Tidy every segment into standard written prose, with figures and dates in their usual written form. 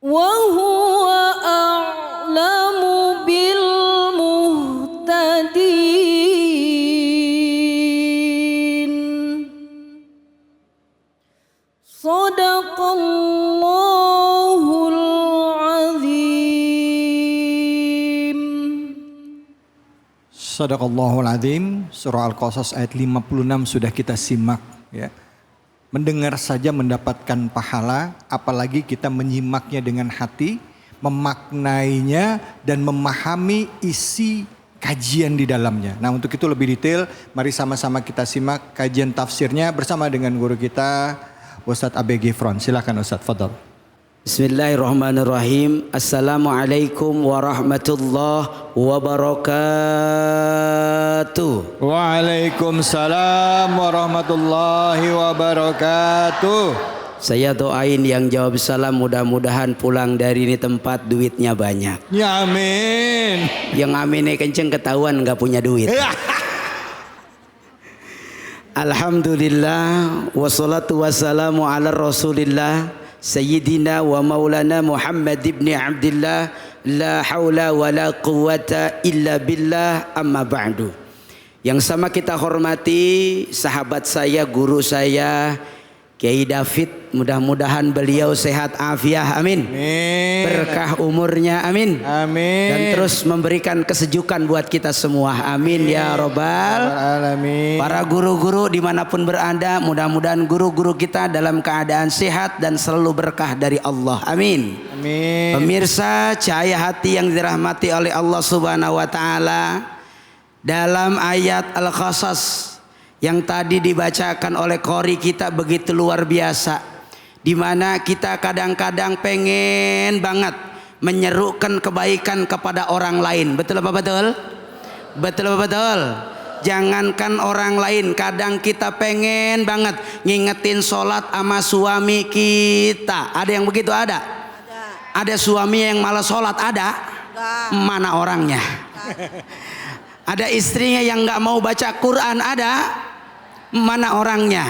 وهو أعلم بالمهتدين صدق الله العظيم. Sadaqallahul Azim. Surah Al-Qasas ayat 56 sudah kita simak ya. Mendengar saja mendapatkan pahala, apalagi kita menyimaknya dengan hati, memaknainya dan memahami isi kajian di dalamnya. Nah, untuk itu lebih detail, mari sama-sama kita simak kajian tafsirnya bersama dengan guru kita Ustadz Abe Gifron. Silakan Ustadz, fadhal. Bismillahirrahmanirrahim. Assalamualaikum warahmatullahi wabarakatuh. Waalaikumsalam warahmatullahi wabarakatuh. Saya doain yang jawab salam mudah-mudahan pulang dari ini tempat duitnya banyak. Ya amin. Yang aminnya kenceng ketahuan nggak punya duit. Alhamdulillah wassalatu wassalamu ala rasulillah Sayyidina wa maulana Muhammad ibn Abdillah. La hawla wa la quwwata illa billah, amma ba'du. Yang sama kita hormati sahabat saya, guru saya Kiai David, mudah-mudahan beliau sehat afiah, amin. Amin. Berkah umurnya, amin. Amin. Dan terus memberikan kesejukan buat kita semua, amin, ya robbal alamin. Para guru-guru dimanapun berada, mudah-mudahan guru-guru kita dalam keadaan sehat dan selalu berkah dari Allah, amin. Amin. Pemirsa cahaya hati yang dirahmati oleh Allah Subhanahu wa taala, dalam ayat Al-Qasas yang tadi dibacakan oleh qori kita begitu luar biasa, di mana kita kadang-kadang pengen banget menyerukan kebaikan kepada orang lain. Betul apa betul? Betul apa betul? Jangankan orang lain, kadang kita pengen banget ngingetin sholat sama suami kita. Ada yang begitu? Ada? Ada suami yang malah sholat? Ada? Mana orangnya? Ada istrinya yang nggak mau baca Quran? Ada? Mana orangnya?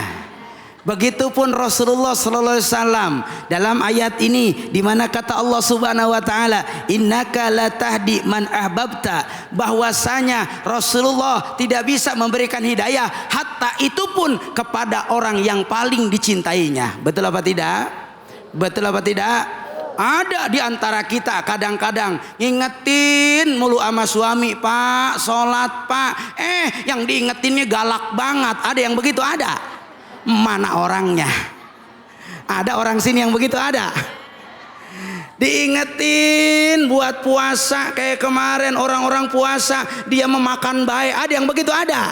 Begitupun Rasulullah sallallahu alaihi wasallam dalam ayat ini, di mana kata Allah Subhanahu wa taala, innaka latahdi man ahbabta, bahwasanya Rasulullah tidak bisa memberikan hidayah hatta itu pun kepada orang yang paling dicintainya. Betul apa tidak? Betul apa tidak? Ada di antara kita kadang-kadang ngingetin mulu sama suami, Pak, sholat Pak. Yang diingetinnya galak banget. Ada yang begitu? Ada. Mana orangnya? Ada orang sini yang begitu? Ada. Diingetin buat puasa kayak kemarin orang-orang puasa dia memakan baik. Ada yang begitu? Ada.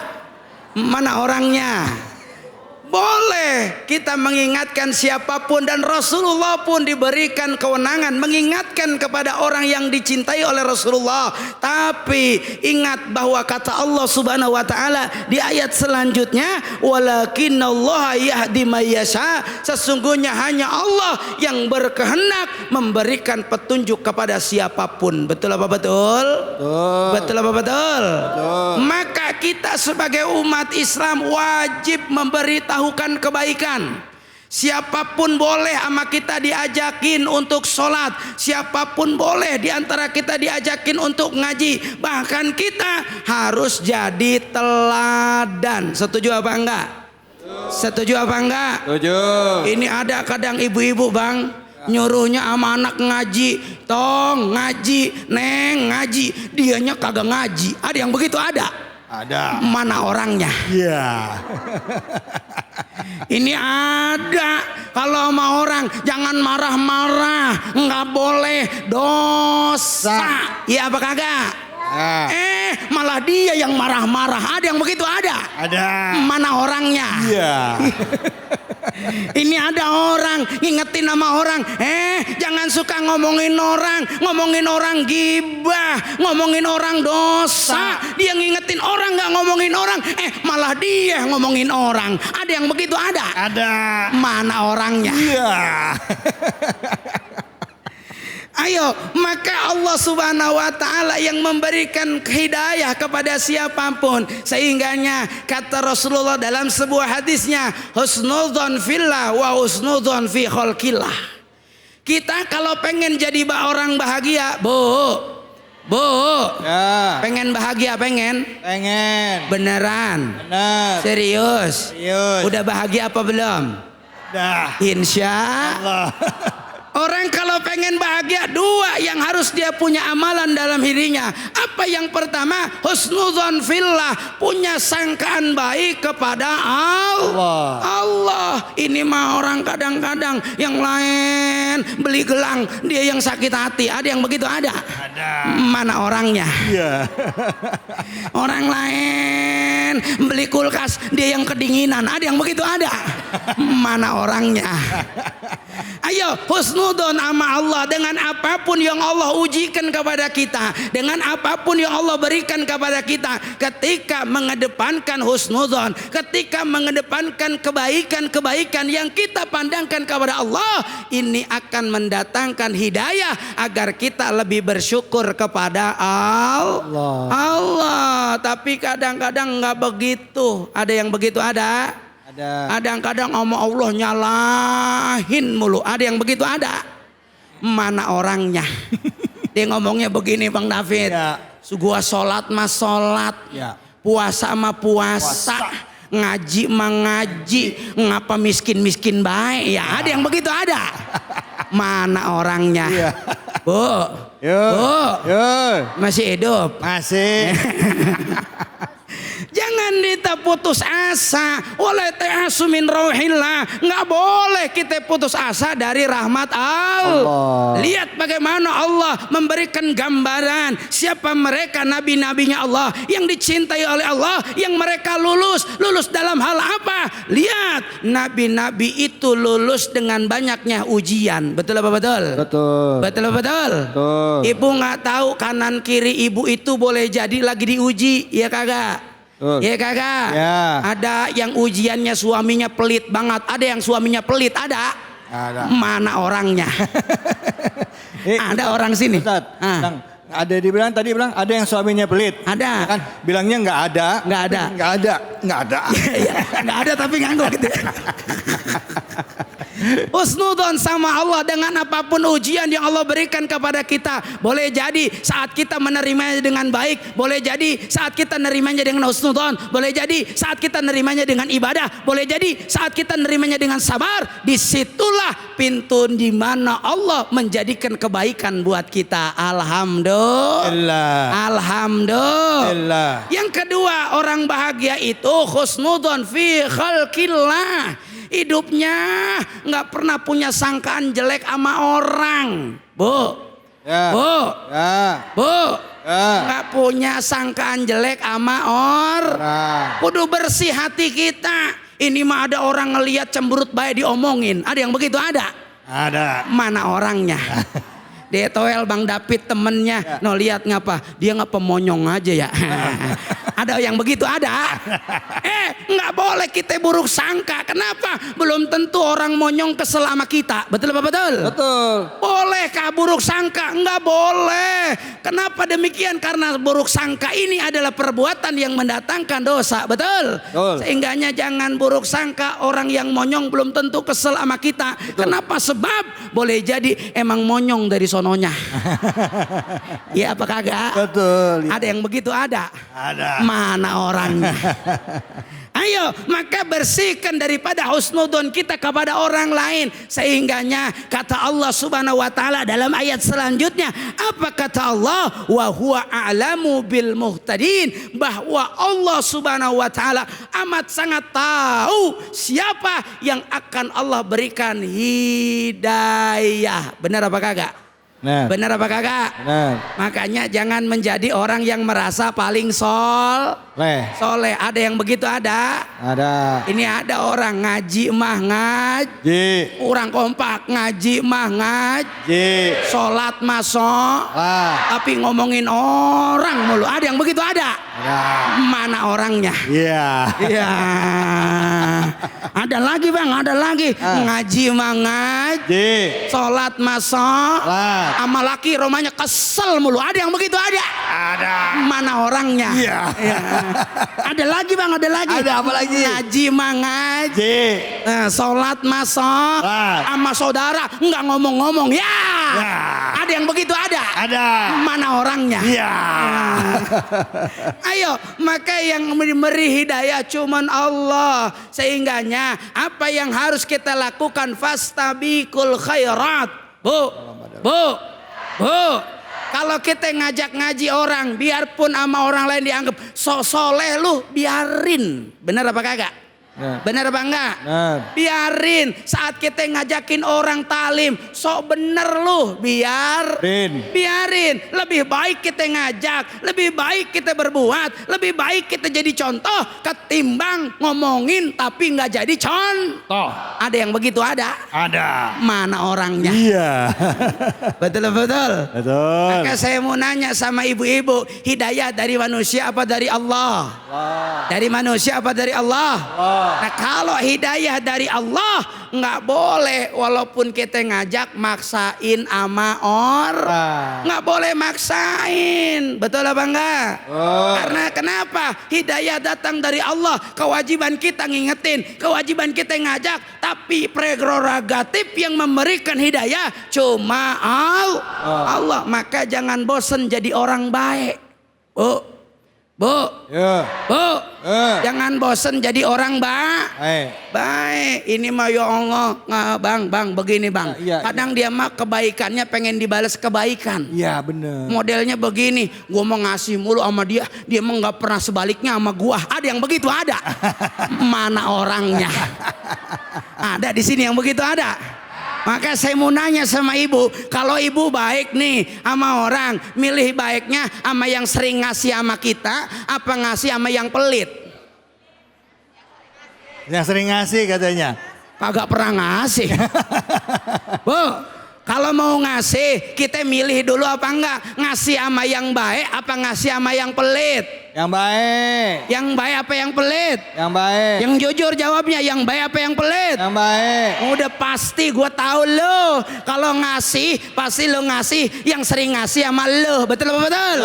Mana orangnya? Boleh kita mengingatkan siapapun, dan Rasulullah pun diberikan kewenangan mengingatkan kepada orang yang dicintai oleh Rasulullah. Tapi ingat bahwa kata Allah Subhanahu wa taala di ayat selanjutnya, walakinallaha yahdi may yasha, sesungguhnya hanya Allah yang berkehendak memberikan petunjuk kepada siapapun. Betul apa betul? Betul. Betul apa betul? Betul. Maka kita sebagai umat Islam wajib memberitahukan kebaikan. Siapapun boleh sama kita diajakin untuk sholat, siapapun boleh diantara kita diajakin untuk ngaji. Bahkan kita harus jadi teladan. Setuju apa enggak? Setuju apa enggak? Setuju. Ini ada kadang ibu-ibu bang, nyuruhnya sama anak ngaji, tong ngaji, neng ngaji, dianya kagak ngaji. Ada yang begitu? Ada. Ada. Mana orangnya? Iya. Ini ada. Kalau sama orang jangan marah-marah, nggak boleh, dosa. Iya apa kagak? Malah dia yang marah-marah. Ada yang begitu? Ada. Ada. Mana orangnya? Iya. Ini ada orang ngingetin sama orang, jangan suka ngomongin orang gibah, ngomongin orang dosa. Dia ngingetin orang nggak ngomongin orang, malah dia ngomongin orang. Ada yang begitu? Ada. Ada. Mana orangnya? Iya. Ayo, maka Allah Subhanahu wa taala yang memberikan hidayah kepada siapapun. Sehingganya kata Rasulullah dalam sebuah hadisnya, husnudzon fillah wa husnudzon fi khalqillah. Kita kalau pengen jadi orang bahagia, Bu. Ya. Pengen bahagia, pengen? Pengen. Beneran? Benar. Serius? Serius. Udah bahagia apa belum? Dah. Insya Allah. Orang kalau pengen bahagia, dua yang harus dia punya amalan dalam dirinya. Apa yang pertama? Husnudzon fillah, punya sangkaan baik kepada Allah. Ini mah orang kadang-kadang yang lain beli gelang, dia yang sakit hati. Ada yang begitu? Ada. Mana orangnya? Iya. Orang lain beli kulkas, dia yang kedinginan. Ada yang begitu? Ada. Mana orangnya? Ayo husnudon sama Allah dengan apapun yang Allah ujikan kepada kita, dengan apapun yang Allah berikan kepada kita. Ketika mengedepankan husnudon, ketika mengedepankan kebaikan-kebaikan yang kita pandangkan kepada Allah, ini akan mendatangkan hidayah agar kita lebih bersyukur kepada Allah. Tapi kadang-kadang nggak begitu. Ada yang begitu? Ada. Kadang-kadang sama Allah nyalahin mulu. Ada yang begitu? Ada. Mana orangnya? Dia ngomongnya begini, Bang David. Ya. Gua sholat mah sholat, Ya. puasa mah puasa, ngaji mah ngaji, ngapa miskin baik ya? Ada yang begitu? Ada. Mana orangnya? Ya. Bu, masih hidup? Masih. Jangan kita putus asa. Wala ta'asu min rauhillah. Nggak boleh kita putus asa dari rahmat Allah. Lihat bagaimana Allah memberikan gambaran siapa mereka nabi-nabinya Allah yang dicintai oleh Allah, yang mereka lulus dalam hal apa? Lihat, nabi-nabi itu lulus dengan banyaknya ujian. Betul apa betul? Betul. Ibu nggak tahu kanan kiri ibu itu boleh jadi lagi diuji, ya kagak? Ya kagak? Ya. Ada yang ujiannya suaminya pelit banget, ada yang suaminya pelit, ada. Mana orangnya? Ada orang sini. Ustaz, ada tadi bilang ada yang suaminya pelit. Ada. Kan bilangnya nggak ada. Nggak ada Tapi nganggur gitu. Husnudon sama Allah dengan apapun ujian yang Allah berikan kepada kita. Boleh jadi saat kita menerimanya dengan baik, boleh jadi saat kita menerimanya dengan husnudon, boleh jadi saat kita menerimanya dengan ibadah, boleh jadi saat kita menerimanya dengan sabar. Disitulah pintu di mana Allah menjadikan kebaikan buat kita. Alhamdulillah. Yang kedua, orang bahagia itu husnudon fi khalqillah. Hidupnya nggak pernah punya sangkaan jelek sama orang, Bu. Nggak punya sangkaan jelek sama orang. Kudu bersih hati kita. Ini mah ada orang ngelihat cemberut baik diomongin. Ada yang begitu? Ada. Mana orangnya? Dia toel Bang David temennya, no lihat ngapa? Dia nggak pemonyong aja ya. Ada yang begitu? Ada. Nggak boleh kita buruk sangka. Kenapa? Belum tentu orang monyong kesel sama kita. Betul apa betul? Betul. Bolehkah buruk sangka? Nggak boleh. Kenapa demikian? Karena buruk sangka ini adalah perbuatan yang mendatangkan dosa. Betul? Sehingganya jangan buruk sangka. Orang yang monyong belum tentu kesel sama kita. Betul. Kenapa? Sebab boleh jadi emang monyong dari sononya. Ya apa kagak? Betul. Ada yang begitu? Ada. Mana orangnya? Ayo, maka bersihkan daripada husnudon kita kepada orang lain. Sehingganya kata Allah Subhanahu wa taala dalam ayat selanjutnya, apa kata Allah? Wa huwa a'lamu bil muhtadin, bahwa Allah Subhanahu wa taala amat sangat tahu siapa yang akan Allah berikan hidayah. Benar apa kagak? Benar apa kagak? Benar. Makanya jangan menjadi orang yang merasa paling soleh. Ada yang begitu? Ada. Ini ada orang ngaji mah ngaji. Orang kompak ngaji mah ngaji. Sholat mah tapi ngomongin orang mulu. Ada yang begitu? Ada. Mana orangnya? Iya. Ada lagi Bang, ada lagi. Ngaji mah ngaji. Sholat mah sholat. Sama laki romanya kesel mulu. Ada yang begitu? Ada. Mana orangnya? Iya. Ada lagi bang, ada lagi. Ada apa lagi? Ngaji mah ngaji. Sholat masuk. Sama saudara nggak ngomong-ngomong ya. Ada yang begitu ada. Ada. Mana orangnya? Iya. Ayo, maka yang memberi hidayah cuman Allah. Sehingganya apa yang harus kita lakukan? Fastabiqul khairat. Bu. Kalau kita ngajak ngaji orang, biarpun sama orang lain dianggap sok soleh lu, biarin. Bener apa kagak? Bener apa enggak? Biarin. Saat kita ngajakin orang talim, sok bener lu, biarin. Lebih baik kita ngajak, lebih baik kita berbuat, lebih baik kita jadi contoh ketimbang ngomongin tapi nggak jadi contoh. Ada yang begitu ada? Ada. Mana orangnya? Iya. Betul. Betul. Maka saya mau nanya sama ibu-ibu, hidayah dari manusia apa dari Allah? Dari manusia apa dari Allah? Nah kalau hidayah dari Allah, nggak boleh walaupun kita ngajak maksain ama orang. Nggak boleh maksain. Betul apa enggak? Karena kenapa? Hidayah datang dari Allah. Kewajiban kita ngingetin, kewajiban kita ngajak. Tapi prerogatif yang memberikan hidayah cuma Allah. Maka jangan bosan jadi orang baik. Bu, jangan bosen jadi orang baik. Ini mah ya Allah, bang, begini bang. Kadang dia mah kebaikannya pengen dibalas kebaikan. Iya bener. Modelnya begini, gua mau ngasih mulu sama dia mah nggak pernah sebaliknya sama gua. Ada yang begitu ada. Mana orangnya? Ada di sini yang begitu ada. Maka saya mau nanya sama ibu, kalau ibu baik nih sama orang, milih baiknya sama yang sering ngasih sama kita, apa ngasih sama yang pelit? Yang sering ngasih katanya. Kagak pernah ngasih. Bu, kalau mau ngasih, kita milih dulu apa enggak? Ngasih sama yang baik, apa ngasih sama yang pelit? Yang baik. Yang baik apa yang pelit? Yang baik. Yang jujur jawabnya, yang baik apa yang pelit? Yang baik. Udah pasti gue tahu lo. Kalau ngasih pasti lo ngasih yang sering ngasih sama lo. Betul apa betul?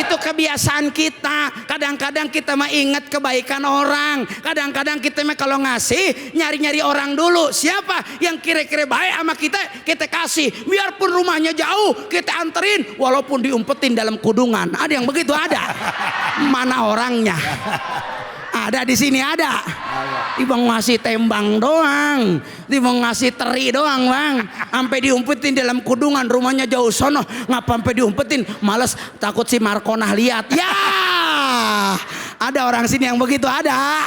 Itu kebiasaan kita. Kadang-kadang kita mah ingat kebaikan orang. Kadang-kadang kita mah kalau ngasih nyari-nyari orang dulu. Siapa yang kira-kira baik sama kita kasih. Biarpun rumahnya jauh kita anterin walaupun diumpetin dalam kudungan. Ada yang begitu ada. Mana orangnya? Ada di sini ada. Tiba ngasih tembang doang, tiba ngasih teri doang bang. Sampai diumpetin dalam kudungan, rumahnya jauh sono. Ngapa sampai diumpetin? Males takut si Markonah lihat. Ya, ada orang sini yang begitu ada.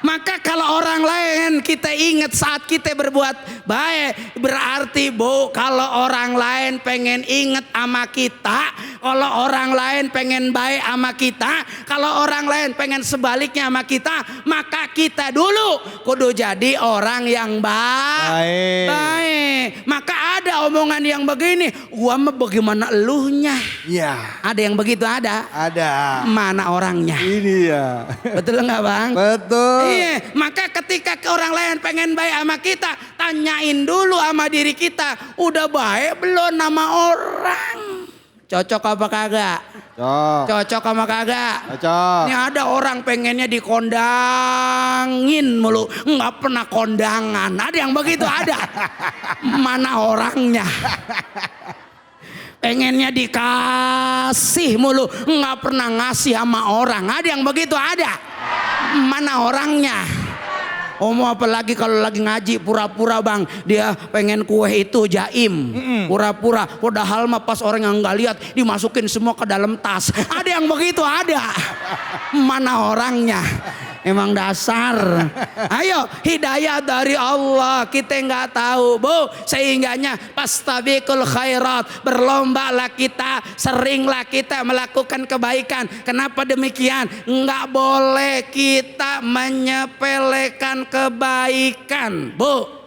Maka kalau orang lain kita ingat saat kita berbuat baik, berarti bu, kalau orang lain pengen ingat sama kita, kalau orang lain pengen baik sama kita, kalau orang lain pengen sebaliknya sama kita, maka kita dulu kudu jadi orang yang baik. Maka ada omongan yang begini, gua mah bagaimana eluhnya? Iya. Ada yang begitu ada? Ada. Mana orangnya? Ini ya. Betul nggak bang? Betul. Iya, maka ketika orang lain pengen baik sama kita, tanyain dulu sama diri kita, udah baik belum sama orang? Cocok apa kagak? Cocok sama kagak? Cocok. Ini ada orang pengennya dikondangin mulu, nggak pernah kondangan. Ada yang begitu ada? Mana orangnya? Pengennya dikasih mulu, nggak pernah ngasih sama orang. Ada yang begitu ada? Mana orangnya? Mau apalagi kalau lagi ngaji pura-pura bang, dia pengen kue itu jaim, pura-pura. Padahal mah pas orang yang nggak lihat dimasukin semua ke dalam tas. Ada yang begitu ada? Mana orangnya? Emang dasar. Ayo, hidayah dari Allah kita nggak tahu bu. Sehingganya pastabiqul khairat, berlombalah kita, seringlah kita melakukan kebaikan. Kenapa demikian? Nggak boleh kita menyepelekan kebaikan bu.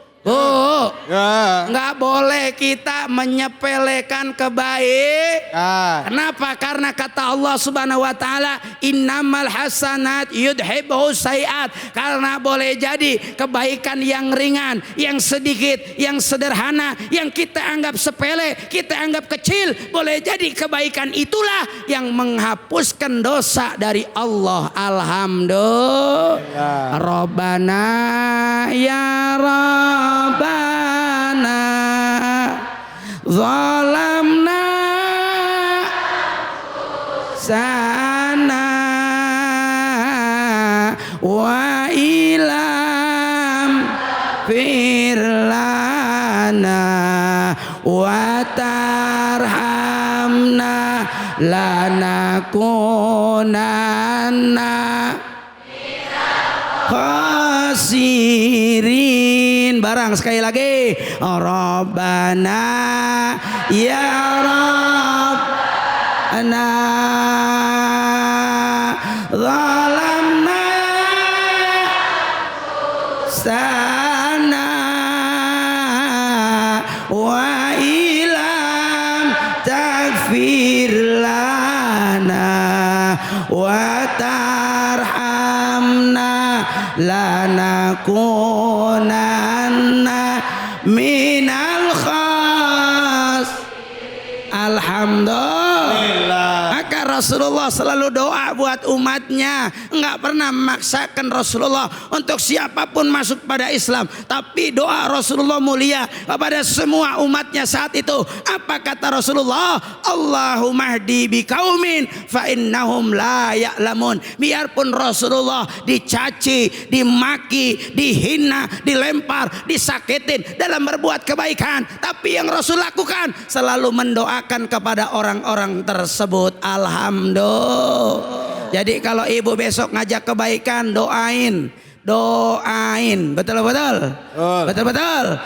Ya. Nggak boleh kita menyepelekan kebaikan. Kenapa? Karena kata Allah Subhanahu wa taala, innamal hasanat yudhibu sayiat. Karena boleh jadi kebaikan yang ringan, yang sedikit, yang sederhana, yang kita anggap sepele, kita anggap kecil, boleh jadi kebaikan itulah yang menghapuskan dosa dari Allah. Alhamdulillah. Rabbana ya Rabbana zalamna sana wa ilam firlana wa tarhamna lanakunanna khasirin. Barang sekali lagi, Rabbana ya Rabbana zalamna sana wa ilam takfir lana wa tarhamna lanakunanna minal khas. Alhamdulillah. Maka Rasulullah selalu doa buat umatnya, nggak pernah memaksakan Rasulullah untuk siapapun masuk pada Islam, tapi doa Rasulullah mulia kepada semua umatnya saat itu. Apa kata Rasulullah? Allahumma hdi biqaumin fa innahum la ya'lamun. Biarpun Rasulullah dicaci, dimaki, dihina, dilempar, disakitin dalam berbuat kebaikan, tapi yang Rasul lakukan selalu mendoakan kepada orang-orang tersebut. Alhamdulillah. Jadi kalau ibu besok ngajak kebaikan, doain. Betul.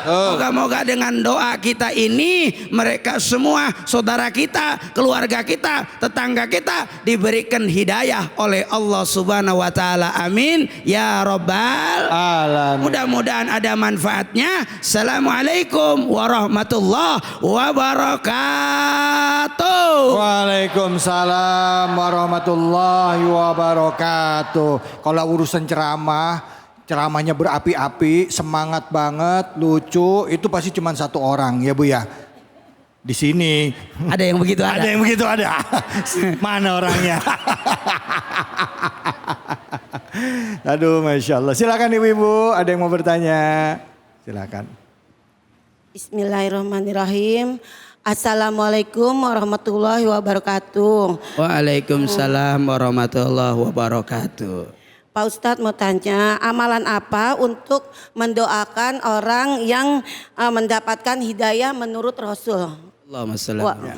Moga-moga dengan doa kita ini mereka semua, saudara kita, keluarga kita, tetangga kita diberikan hidayah oleh Allah Subhanahu wa taala. Amin ya rabbal alamin. Mudah-mudahan ada manfaatnya. Assalamualaikum warahmatullahi wabarakatuh. Waalaikumsalam warahmatullahi wabarakatuh. Kalau urusan ceramahnya berapi-api, semangat banget, lucu, itu pasti cuma satu orang ya Bu ya. Di sini ada yang begitu ada. Ada yang begitu ada. Mana orangnya? Aduh, Masya Allah. Silakan ibu-ibu, ada yang mau bertanya? Silakan. Bismillahirrahmanirrahim. Assalamualaikum warahmatullahi wabarakatuh. Waalaikumsalam warahmatullahi wabarakatuh. Pak Ustadz mau tanya, amalan apa untuk mendoakan orang yang mendapatkan hidayah menurut Rasul? Allahumma shalli. Ya,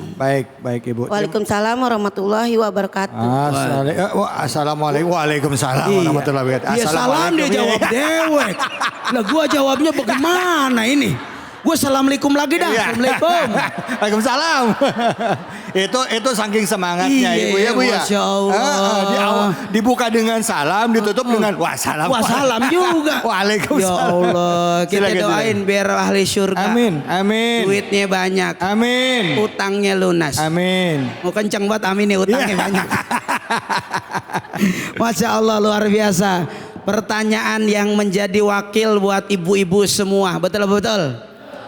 baik Ibu. Waalaikumsalam warahmatullahi wabarakatuh. Assalamualaikum. Waalaikumsalam warahmatullahi wabarakatuh. Dia salam dia jawab dewek. Lah gua jawabnya bagaimana ini? Gue assalamualaikum lagi dah. Assalamualaikum. Waalaikumsalam. Itu saking semangatnya Ibu ya Bu ya. Masya Allah. Dibuka dengan salam, ditutup dengan wassalam. Wassalam juga. Waalaikumsalam. Ya Allah, kita Silakan, doain biar ahli surga. Amin. Duitnya banyak. Amin. Utangnya lunas. Amin. Mau kenceng banget amin nih, utangnya banyak. Masya Allah, luar biasa. Pertanyaan yang menjadi wakil buat ibu-ibu semua. Betul.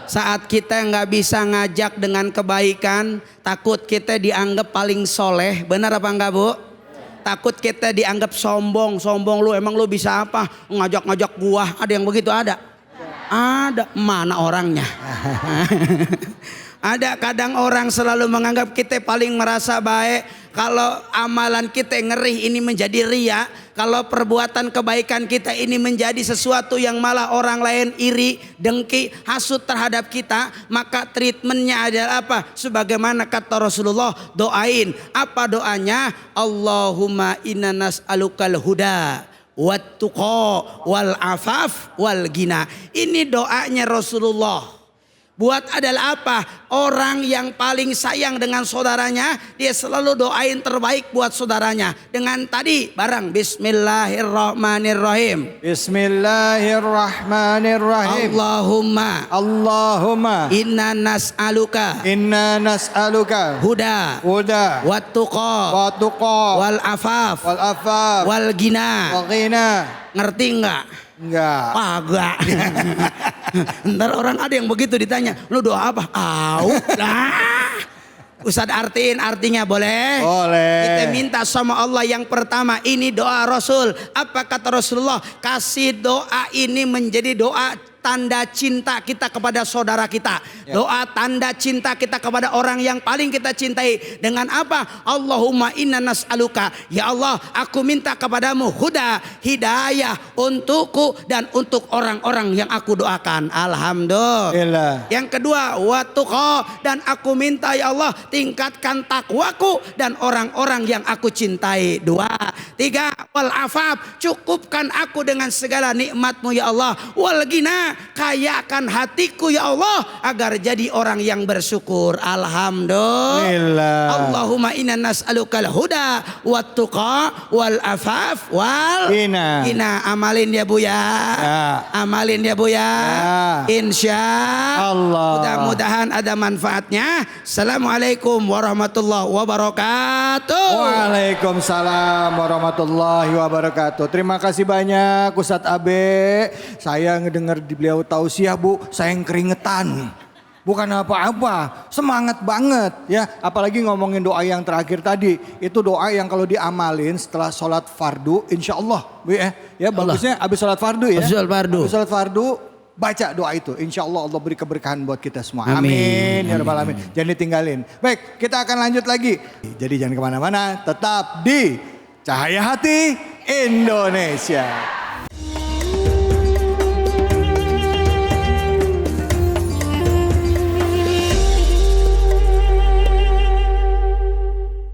Saat kita nggak bisa ngajak dengan kebaikan, takut kita dianggap paling soleh. Benar apa enggak Bu? Takut kita dianggap sombong lu, emang lu bisa apa? Ngajak-ngajak gua, ada yang begitu ada? Ada, mana orangnya? Ada kadang orang selalu menganggap kita paling merasa baik. Kalau amalan kita ngeri ini menjadi ria. Kalau perbuatan kebaikan kita ini menjadi sesuatu yang malah orang lain iri, dengki, hasut terhadap kita. Maka treatmentnya adalah apa? Sebagaimana kata Rasulullah, doain. Apa doanya? Allahumma inna nas'alukal huda wat tuqa wal afaf wal gina. Ini doanya Rasulullah. buat adalah apa? Orang yang paling sayang dengan saudaranya, dia selalu doain terbaik buat saudaranya. Dengan tadi barang Bismillahirrahmanirrahim. Bismillahirrahmanirrahim. Allahumma Inna nas'aluka huda wattuqa wal afaf wal ghina. Ngerti enggak? Enggak. Agak. Ntar orang ada yang begitu ditanya, lu doa apa? Lah. Ustadz artiin artinya boleh? Boleh. Kita minta sama Allah yang pertama, ini doa Rasul. Apa kata Rasulullah? Kasih doa ini menjadi doa tanda cinta kita kepada saudara kita. Doa tanda cinta kita kepada orang yang paling kita cintai. Dengan apa? Allahumma inna nas'aluka. Ya Allah, aku minta kepadamu huda, hidayah untukku dan untuk orang-orang yang aku doakan. Alhamdulillah. Yang kedua, watuqa, dan aku minta ya Allah tingkatkan takwaku dan orang-orang yang aku cintai. Dua. Tiga, wal afaf, cukupkan aku dengan segala nikmatmu ya Allah. Wal ghina, kayakan hatiku ya Allah agar jadi orang yang bersyukur. Alhamdulillah. Allahumma inna nas'alukal huda wattuqa wal afaf wal ghina. Amalin ya Bu ya. Amalin ya Bu ya. Insya Allah. Mudah-mudahan ada manfaatnya. Assalamualaikum warahmatullahi wabarakatuh. Waalaikumsalam warahmatullahi wabarakatuh. Terima kasih banyak Ustadz Abe. Saya ngedengar di beliau tausiah Bu, saya yang keringetan. Bukan apa-apa, semangat banget ya. Apalagi ngomongin doa yang terakhir tadi. Itu doa yang kalau diamalin setelah sholat fardu, insya Allah Bu ya. Ya bagusnya habis sholat fardu ya. Habis sholat fardu baca doa itu. Insya Allah Allah beri keberkahan buat kita semua. Amin. Ya Rabbal Alamin. Jangan ditinggalin. Baik, kita akan lanjut lagi. Jadi jangan kemana-mana, tetap di Cahaya Hati Indonesia.